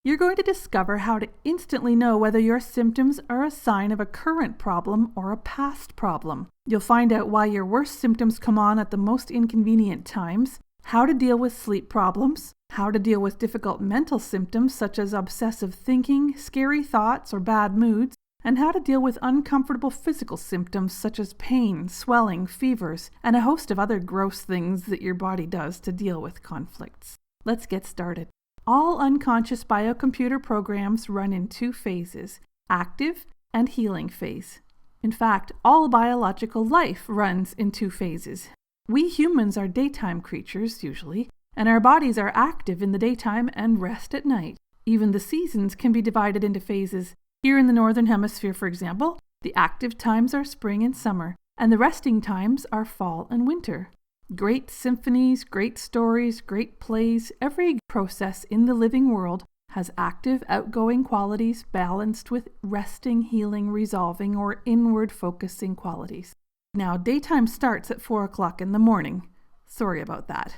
You're going to discover how to instantly know whether your symptoms are a sign of a current problem or a past problem. You'll find out why your worst symptoms come on at the most inconvenient times, how to deal with sleep problems, how to deal with difficult mental symptoms such as obsessive thinking, scary thoughts, or bad moods, and how to deal with uncomfortable physical symptoms such as pain, swelling, fevers, and a host of other gross things that your body does to deal with conflicts. Let's get started. All unconscious biocomputer programs run in two phases, active and healing phase. In fact, all biological life runs in two phases. We humans are daytime creatures, usually, and our bodies are active in the daytime and rest at night. Even the seasons can be divided into phases. Here in the Northern Hemisphere, for example, the active times are spring and summer, and the resting times are fall and winter. Great symphonies, great stories, great plays, every process in the living world has active, outgoing qualities balanced with resting, healing, resolving, or inward-focusing qualities. Now, daytime starts at 4 o'clock in the morning. Sorry about that.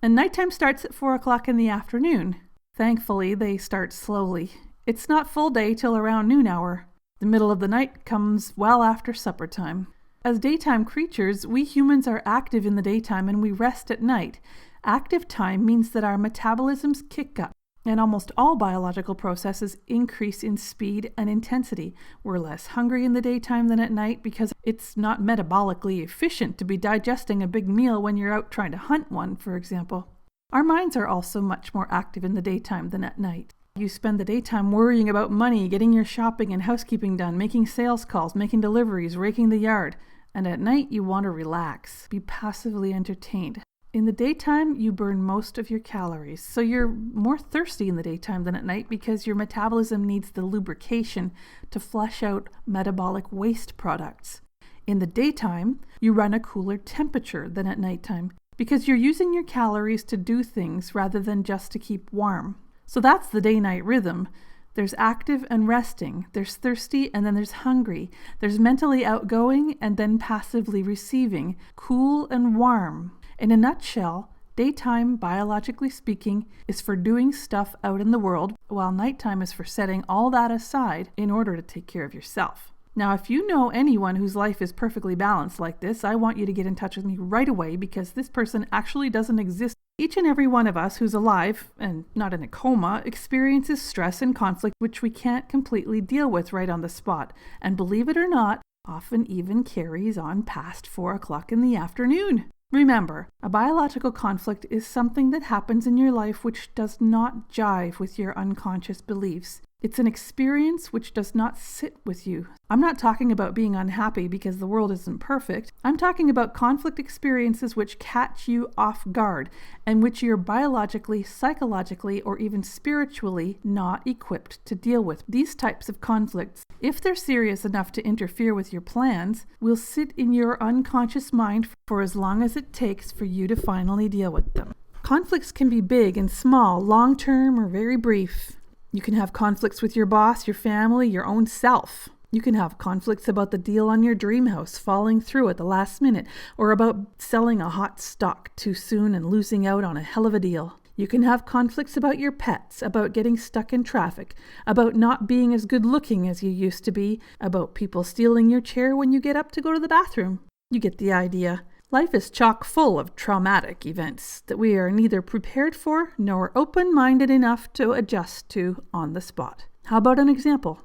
And nighttime starts at 4 o'clock in the afternoon. Thankfully, they start slowly. It's not full day till around noon hour. The middle of the night comes well after supper time. As daytime creatures, we humans are active in the daytime and we rest at night. Active time means that our metabolisms kick up, and almost all biological processes increase in speed and intensity. We're less hungry in the daytime than at night because it's not metabolically efficient to be digesting a big meal when you're out trying to hunt one, for example. Our minds are also much more active in the daytime than at night. You spend the daytime worrying about money, getting your shopping and housekeeping done, making sales calls, making deliveries, raking the yard. And at night, you want to relax, be passively entertained. In the daytime, you burn most of your calories, so you're more thirsty in the daytime than at night because your metabolism needs the lubrication to flush out metabolic waste products. In the daytime, you run a cooler temperature than at nighttime because you're using your calories to do things rather than just to keep warm. So that's the day-night rhythm. There's active and resting, there's thirsty and then there's hungry, there's mentally outgoing and then passively receiving, cool and warm. In a nutshell, daytime, biologically speaking, is for doing stuff out in the world, while nighttime is for setting all that aside in order to take care of yourself. Now, if you know anyone whose life is perfectly balanced like this, I want you to get in touch with me right away because this person actually doesn't exist. Each and every one of us who's alive, and not in a coma, experiences stress and conflict which we can't completely deal with right on the spot. And believe it or not, often even carries on past 4 o'clock in the afternoon. Remember, a biological conflict is something that happens in your life which does not jive with your unconscious beliefs. It's an experience which does not sit with you. I'm not talking about being unhappy because the world isn't perfect. I'm talking about conflict experiences which catch you off guard and which you're biologically, psychologically, or even spiritually not equipped to deal with. These types of conflicts, if they're serious enough to interfere with your plans, will sit in your unconscious mind for as long as it takes for you to finally deal with them. Conflicts can be big and small, long-term or very brief. You can have conflicts with your boss, your family, your own self. You can have conflicts about the deal on your dream house falling through at the last minute, or about selling a hot stock too soon and losing out on a hell of a deal. You can have conflicts about your pets, about getting stuck in traffic, about not being as good looking as you used to be, about people stealing your chair when you get up to go to the bathroom. You get the idea. Life is chock full of traumatic events that we are neither prepared for nor open-minded enough to adjust to on the spot. How about an example?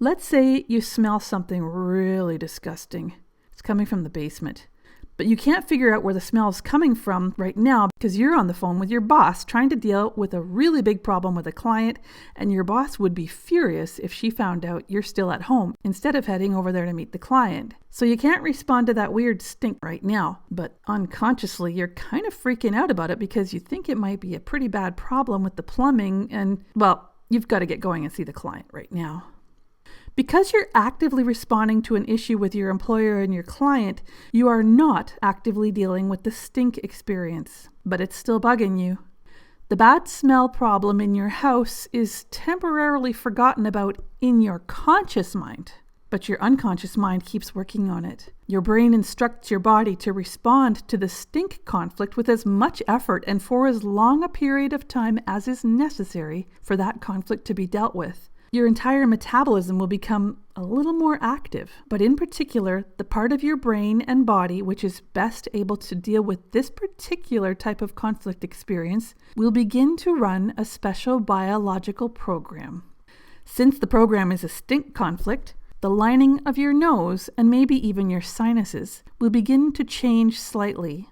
Let's say you smell something really disgusting. It's coming from the basement. But you can't figure out where the smell is coming from right now because you're on the phone with your boss trying to deal with a really big problem with a client, and your boss would be furious if she found out you're still at home instead of heading over there to meet the client. So you can't respond to that weird stink right now, but unconsciously you're kind of freaking out about it because you think it might be a pretty bad problem with the plumbing and, well, you've got to get going and see the client right now. Because you're actively responding to an issue with your employer and your client, you are not actively dealing with the stink experience, but it's still bugging you. The bad smell problem in your house is temporarily forgotten about in your conscious mind. but your unconscious mind keeps working on it. Your brain instructs your body to respond to the stink conflict with as much effort and for as long a period of time as is necessary for that conflict to be dealt with. Your entire metabolism will become a little more active, but in particular, the part of your brain and body which is best able to deal with this particular type of conflict experience will begin to run a special biological program. Since the program is a stink conflict, the lining of your nose and maybe even your sinuses will begin to change slightly.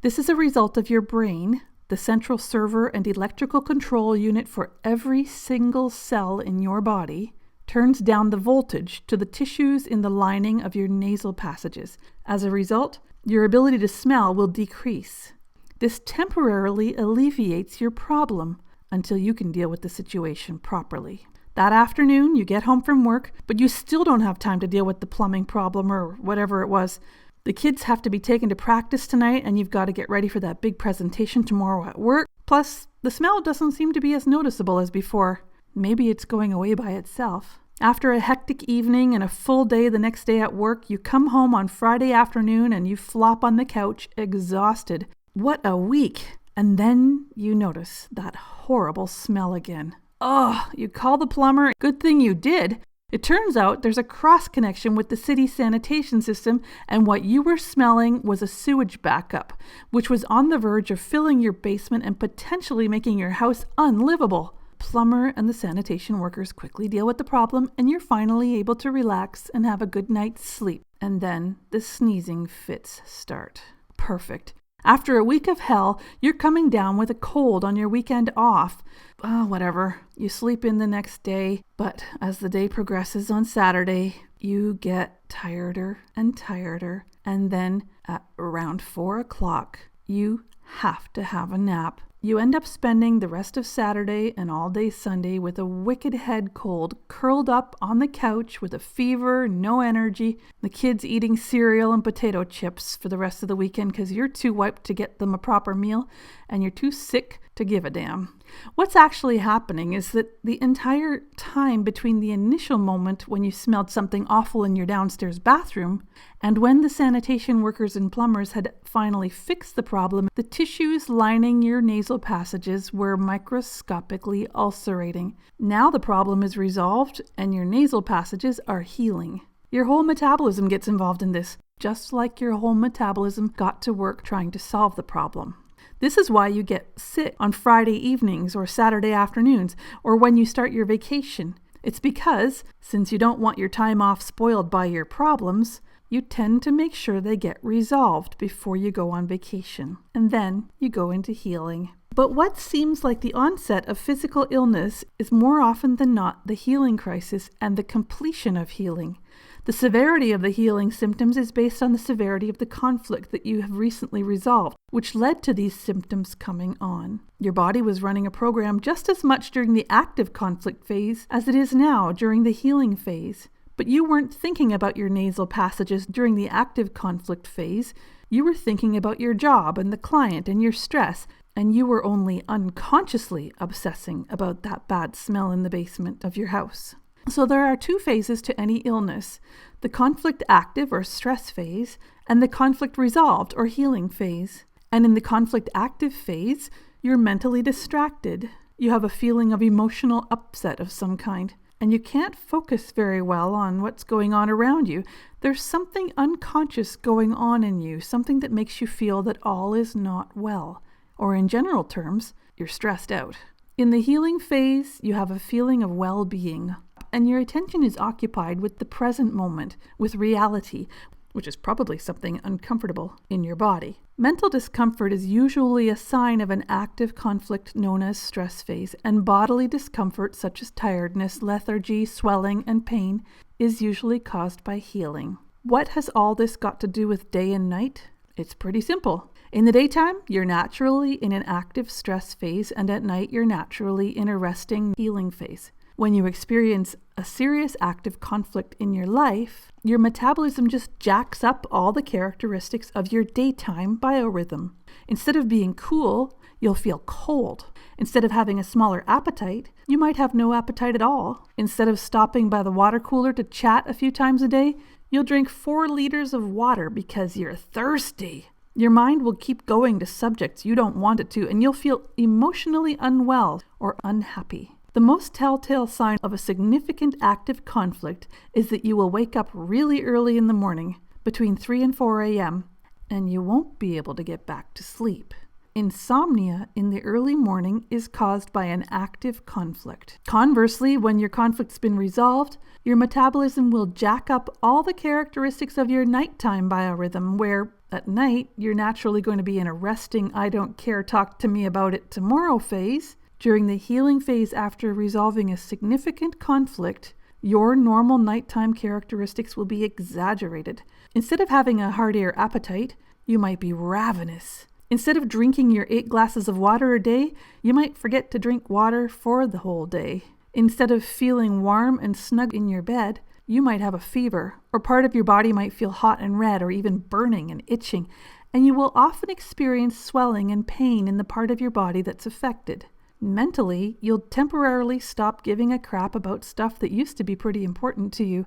This is a result of your brain, the central server and electrical control unit for every single cell in your body, turns down the voltage to the tissues in the lining of your nasal passages. As a result, your ability to smell will decrease. This temporarily alleviates your problem until you can deal with the situation properly. That afternoon, you get home from work, but you still don't have time to deal with the plumbing problem or whatever it was. The kids have to be taken to practice tonight, and you've got to get ready for that big presentation tomorrow at work. Plus, the smell doesn't seem to be as noticeable as before. Maybe it's going away by itself. After a hectic evening and a full day the next day at work, you come home on Friday afternoon and you flop on the couch, exhausted. What a week! And then you notice that horrible smell again. Oh, you call the plumber. Good thing you did. It turns out there's a cross connection with the city sanitation system, and what you were smelling was a sewage backup, which was on the verge of filling your basement and potentially making your house unlivable. Plumber and the sanitation workers quickly deal with the problem, and you're finally able to relax and have a good night's sleep. And then the sneezing fits start. Perfect. After a week of hell, you're coming down with a cold on your weekend off. Whatever. You sleep in the next day, but as the day progresses on Saturday, you get tireder and tireder, and then at around 4 o'clock, you have to have a nap. You end up spending the rest of Saturday and all day Sunday with a wicked head cold, curled up on the couch with a fever, no energy, the kids eating cereal and potato chips for the rest of the weekend because you're too wiped to get them a proper meal and you're too sick to give a damn. What's actually happening is that the entire time between the initial moment when you smelled something awful in your downstairs bathroom and when the sanitation workers and plumbers had finally fixed the problem, the tissues lining your nasal passages were microscopically ulcerating. Now the problem is resolved and your nasal passages are healing. Your whole metabolism gets involved in this, just like your whole metabolism got to work trying to solve the problem. This is why you get sick on Friday evenings or Saturday afternoons or when you start your vacation. It's because, since you don't want your time off spoiled by your problems, you tend to make sure they get resolved before you go on vacation. And then you go into healing. But what seems like the onset of physical illness is more often than not the healing crisis and the completion of healing. The severity of the healing symptoms is based on the severity of the conflict that you have recently resolved, which led to these symptoms coming on. Your body was running a program just as much during the active conflict phase as it is now during the healing phase. But you weren't thinking about your nasal passages during the active conflict phase. You were thinking about your job and the client and your stress, and you were only unconsciously obsessing about that bad smell in the basement of your house. So there are 2 phases to any illness, the conflict active or stress phase and the conflict resolved or healing phase. And in the conflict active phase, you're mentally distracted. You have a feeling of emotional upset of some kind, and you can't focus very well on what's going on around you. There's something unconscious going on in you, something that makes you feel that all is not well, or in general terms, you're stressed out. In the healing phase, you have a feeling of well-being, and your attention is occupied with the present moment, with reality, which is probably something uncomfortable in your body. Mental discomfort is usually a sign of an active conflict known as stress phase, and bodily discomfort such as tiredness, lethargy, swelling, and pain is usually caused by healing. What has all this got to do with day and night? It's pretty simple. In the daytime, you're naturally in an active stress phase, and at night, you're naturally in a resting healing phase. When you experience a serious active conflict in your life, your metabolism just jacks up all the characteristics of your daytime biorhythm. Instead of being cool, you'll feel cold. Instead of having a smaller appetite, you might have no appetite at all. Instead of stopping by the water cooler to chat a few times a day, you'll drink 4 liters of water because you're thirsty. Your mind will keep going to subjects you don't want it to, and you'll feel emotionally unwell or unhappy. The most telltale sign of a significant active conflict is that you will wake up really early in the morning, between 3 and 4 a.m., and you won't be able to get back to sleep. Insomnia in the early morning is caused by an active conflict. Conversely, when your conflict's been resolved, your metabolism will jack up all the characteristics of your nighttime biorhythm, where at night you're naturally going to be in a resting, I don't care, talk to me about it tomorrow phase. During the healing phase after resolving a significant conflict, your normal nighttime characteristics will be exaggerated. Instead of having a hard air appetite, you might be ravenous. Instead of drinking your 8 glasses of water a day, you might forget to drink water for the whole day. Instead of feeling warm and snug in your bed, you might have a fever, or part of your body might feel hot and red, or even burning and itching, and you will often experience swelling and pain in the part of your body that's affected. Mentally, you'll temporarily stop giving a crap about stuff that used to be pretty important to you.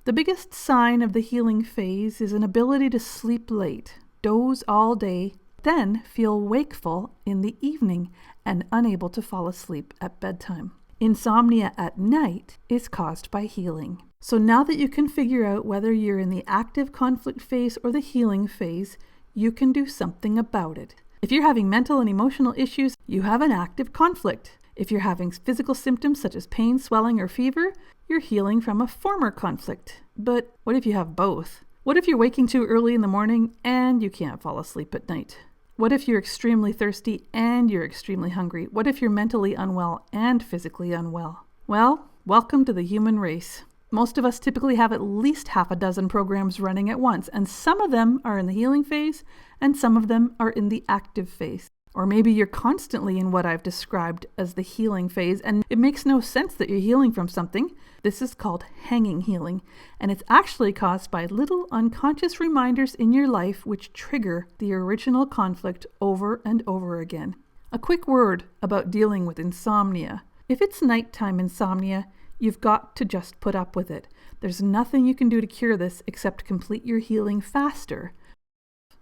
The biggest sign of the healing phase is an ability to sleep late, doze all day, then feel wakeful in the evening and unable to fall asleep at bedtime. Insomnia at night is caused by healing. So now that you can figure out whether you're in the active conflict phase or the healing phase, you can do something about it. If you're having mental and emotional issues, you have an active conflict. If you're having physical symptoms such as pain, swelling, or fever, you're healing from a former conflict. But what if you have both? What if you're waking too early in the morning and you can't fall asleep at night? What if you're extremely thirsty and you're extremely hungry? What if you're mentally unwell and physically unwell? Well, welcome to the human race. Most of us typically have at least half a dozen programs running at once, and some of them are in the healing phase and some of them are in the active phase. Or maybe you're constantly in what I've described as the healing phase, and it makes no sense that you're healing from something. This is called hanging healing, and it's actually caused by little unconscious reminders in your life which trigger the original conflict over and over again. A quick word about dealing with insomnia. If it's nighttime insomnia, you've got to just put up with it. There's nothing you can do to cure this except complete your healing faster.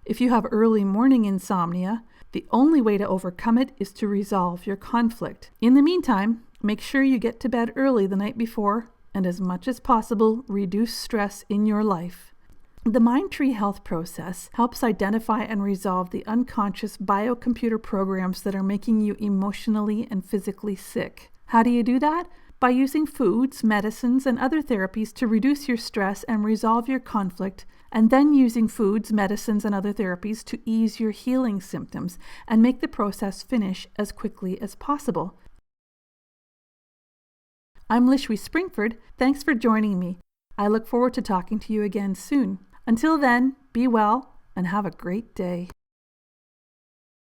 If you have early morning insomnia, the only way to overcome it is to resolve your conflict. In the meantime, make sure you get to bed early the night before and as much as possible reduce stress in your life. The Mind Tree Health process helps identify and resolve the unconscious biocomputer programs that are making you emotionally and physically sick. How do you do that? By using foods, medicines, and other therapies to reduce your stress and resolve your conflict, and then using foods, medicines, and other therapies to ease your healing symptoms and make the process finish as quickly as possible. I'm Lishwi Springford. Thanks for joining me. I look forward to talking to you again soon. Until then, be well and have a great day.